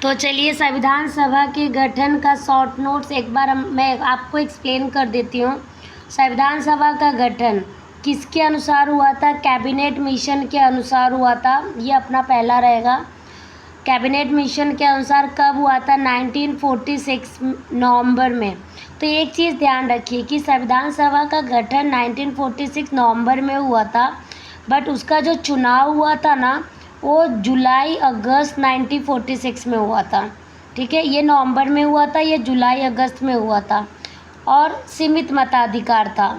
तो चलिए संविधान सभा के गठन का शॉर्ट नोट्स एक बार मैं आपको एक्सप्लेन कर देती हूँ। संविधान सभा का गठन किसके अनुसार हुआ था? कैबिनेट मिशन के अनुसार हुआ था। ये अपना पहला रहेगा। कैबिनेट मिशन के अनुसार कब हुआ था? 1946 नवंबर में। तो एक चीज़ ध्यान रखिए कि संविधान सभा का गठन 1946 नवंबर में हुआ था, बट उसका जो चुनाव हुआ था ना, वो जुलाई अगस्त 1946 में हुआ था। ठीक है, ये नवंबर में हुआ था, ये जुलाई अगस्त में हुआ था और सीमित मताधिकार था।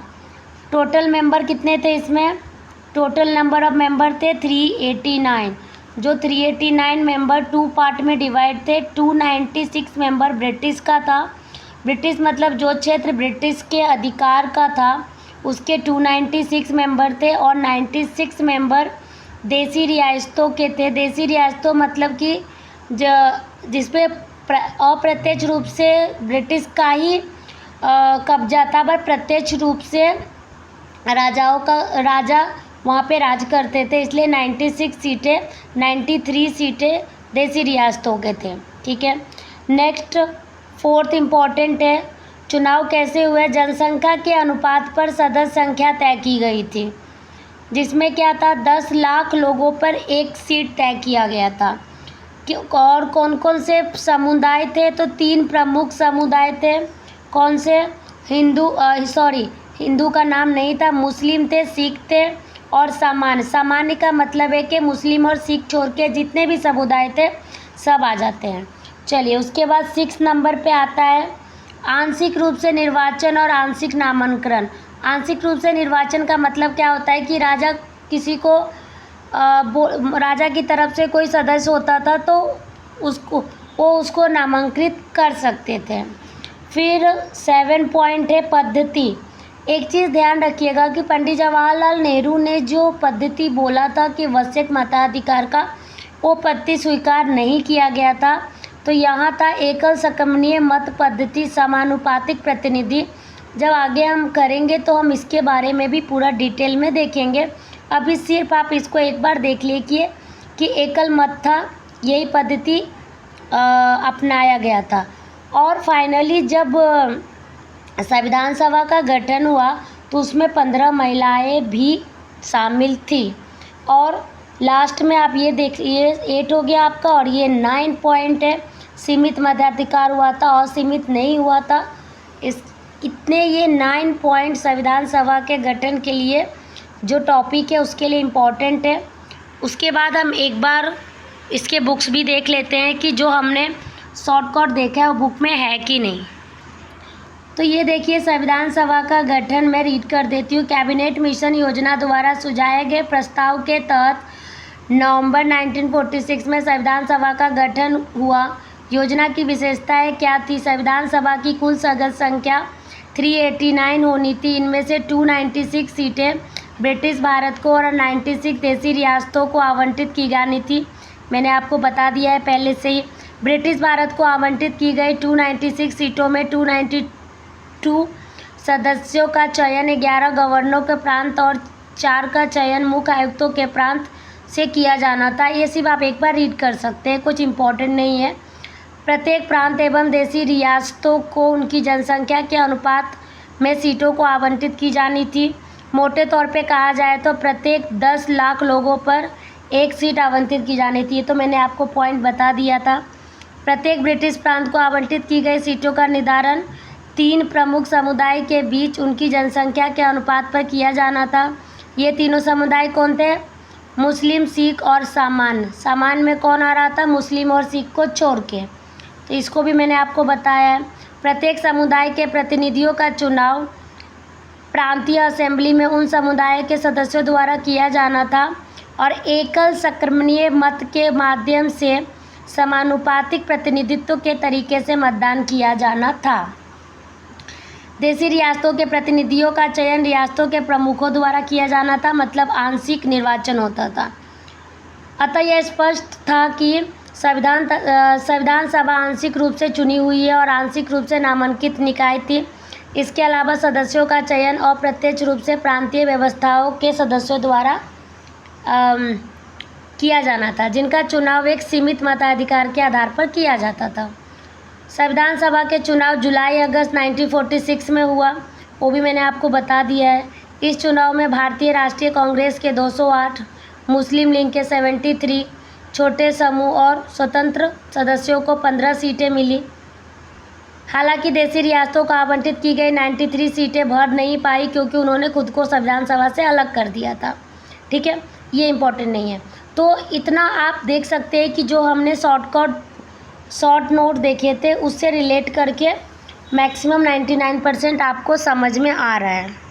टोटल मेंबर कितने थे इसमें? टोटल नंबर ऑफ मेंबर थे 389। जो 389 मेंबर 2 पार्ट में डिवाइड थे। 296 मेंबर ब्रिटिश का था। ब्रिटिश मतलब जो क्षेत्र ब्रिटिश के अधिकार का था उसके 296 मेंबर थे और 96 मेंबर देसी रियासतों के थे। देसी रियासतों मतलब कि जिसपे अप्रत्यक्ष रूप से ब्रिटिश का ही कब्जा था, पर प्रत्यक्ष रूप से राजा वहाँ पे राज करते थे, इसलिए 96 सीटें 93 सीटें देसी रियासतों के थे। ठीक है, नेक्स्ट फोर्थ इम्पॉर्टेंट है, चुनाव कैसे हुए? जनसंख्या के अनुपात पर सदस्य संख्या तय की गई थी, जिसमें क्या था? 10 लाख लोगों पर एक सीट तय किया गया था। और कौन कौन से समुदाय थे? तो 3 प्रमुख समुदाय थे। कौन से? हिंदू का नाम नहीं था, मुस्लिम थे, सिख थे और सामान्य। सामान्य का मतलब है कि मुस्लिम और सिख छोड़ के जितने भी समुदाय थे सब आ जाते हैं। चलिए, उसके बाद 6 नंबर पे आता है आंशिक रूप से निर्वाचन और आंशिक नामांकन। आंशिक रूप से निर्वाचन का मतलब क्या होता है कि राजा किसी को राजा की तरफ से कोई सदस्य होता था तो उसको नामांकित कर सकते थे। फिर 7 पॉइंट है पद्धति। एक चीज़ ध्यान रखिएगा कि पंडित जवाहरलाल नेहरू ने जो पद्धति बोला था कि वयस्क मताधिकार का, वो पद्धति स्वीकार नहीं किया गया था। तो यहाँ था एकल संक्रमणीय मत पद्धति, समानुपातिक प्रतिनिधि। जब आगे हम करेंगे तो हम इसके बारे में भी पूरा डिटेल में देखेंगे। अभी सिर्फ आप इसको एक बार देख लीजिए कि एकल मत था, यही पद्धति अपनाया गया था। और फाइनली जब संविधान सभा का गठन हुआ तो उसमें 15 महिलाएं भी शामिल थी। और लास्ट में आप ये देखिए 8 हो गया आपका, और ये 9 पॉइंट है सीमित मताधिकार हुआ था और सीमित नहीं हुआ था। इतने ये 9 पॉइंट संविधान सभा के गठन के लिए जो टॉपिक है उसके लिए इम्पॉर्टेंट है। उसके बाद हम एक बार इसके बुक्स भी देख लेते हैं कि जो हमने शॉर्टकट देखा है वो बुक में है कि नहीं। तो ये देखिए संविधान सभा का गठन मैं रीड कर देती हूँ। कैबिनेट मिशन योजना द्वारा सुझाए गए प्रस्ताव के तहत नवंबर 1946 में संविधान सभा का गठन हुआ। योजना की विशेषताएं क्या थी? संविधान सभा की कुल सदस्य संख्या 389 होनी थी। इनमें से 296 सीटें ब्रिटिश भारत को और 96 देसी रियासतों को आवंटित की जानी थी। मैंने आपको बता दिया है पहले से ही। ब्रिटिश भारत को आवंटित की गई 296 सीटों में 292 सदस्यों का चयन 11 गवर्नरों के प्रांत और 4 का चयन मुख्य आयुक्तों के प्रांत से किया जाना था। ये सिर्फ आप एक बार रीड कर सकते हैं, कुछ इम्पोर्टेंट नहीं है। प्रत्येक प्रांत एवं देसी रियासतों को उनकी जनसंख्या के अनुपात में सीटों को आवंटित की जानी थी। मोटे तौर पे कहा जाए तो प्रत्येक 10 लाख लोगों पर एक सीट आवंटित की जानी थी। तो मैंने आपको पॉइंट बता दिया था। प्रत्येक ब्रिटिश प्रांत को आवंटित की गई सीटों का निर्धारण 3 प्रमुख समुदाय के बीच उनकी जनसंख्या के अनुपात पर किया जाना था। ये तीनों समुदाय कौन थे? मुस्लिम, सिख और सामान्य। सामान्य में कौन आ रहा था? मुस्लिम और सिख को छोड़ के। तो इसको भी मैंने आपको बताया है। प्रत्येक समुदाय के प्रतिनिधियों का चुनाव प्रांतीय असेंबली में उन समुदाय के सदस्यों द्वारा किया जाना था और एकल संक्रमणीय मत के माध्यम से समानुपातिक प्रतिनिधित्व के तरीके से मतदान किया जाना था। देसी रियासतों के प्रतिनिधियों का चयन रियासतों के प्रमुखों द्वारा किया जाना था, मतलब आंशिक निर्वाचन होता था। अतः यह स्पष्ट था कि संविधान सभा आंशिक रूप से चुनी हुई है और आंशिक रूप से नामांकित निकाय थी। इसके अलावा सदस्यों का चयन अप्रत्यक्ष रूप से प्रांतीय व्यवस्थाओं के सदस्यों द्वारा किया जाना था, जिनका चुनाव एक सीमित मताधिकार के आधार पर किया जाता था। संविधान सभा के चुनाव जुलाई अगस्त 1946 में हुआ, वो भी मैंने आपको बता दिया है। इस चुनाव में भारतीय राष्ट्रीय कांग्रेस के 208, मुस्लिम लीग के 73, छोटे समूह और स्वतंत्र सदस्यों को 15 सीटें मिली। हालांकि देशी रियासतों को आवंटित की गई 93 सीटें भर नहीं पाई, क्योंकि उन्होंने खुद को संविधान सभा से अलग कर दिया था। ठीक है, ये इम्पोर्टेंट नहीं है। तो इतना आप देख सकते हैं कि जो हमने शॉर्ट नोट देखे थे उससे रिलेट करके मैक्सिमम 99% आपको समझ में आ रहा है।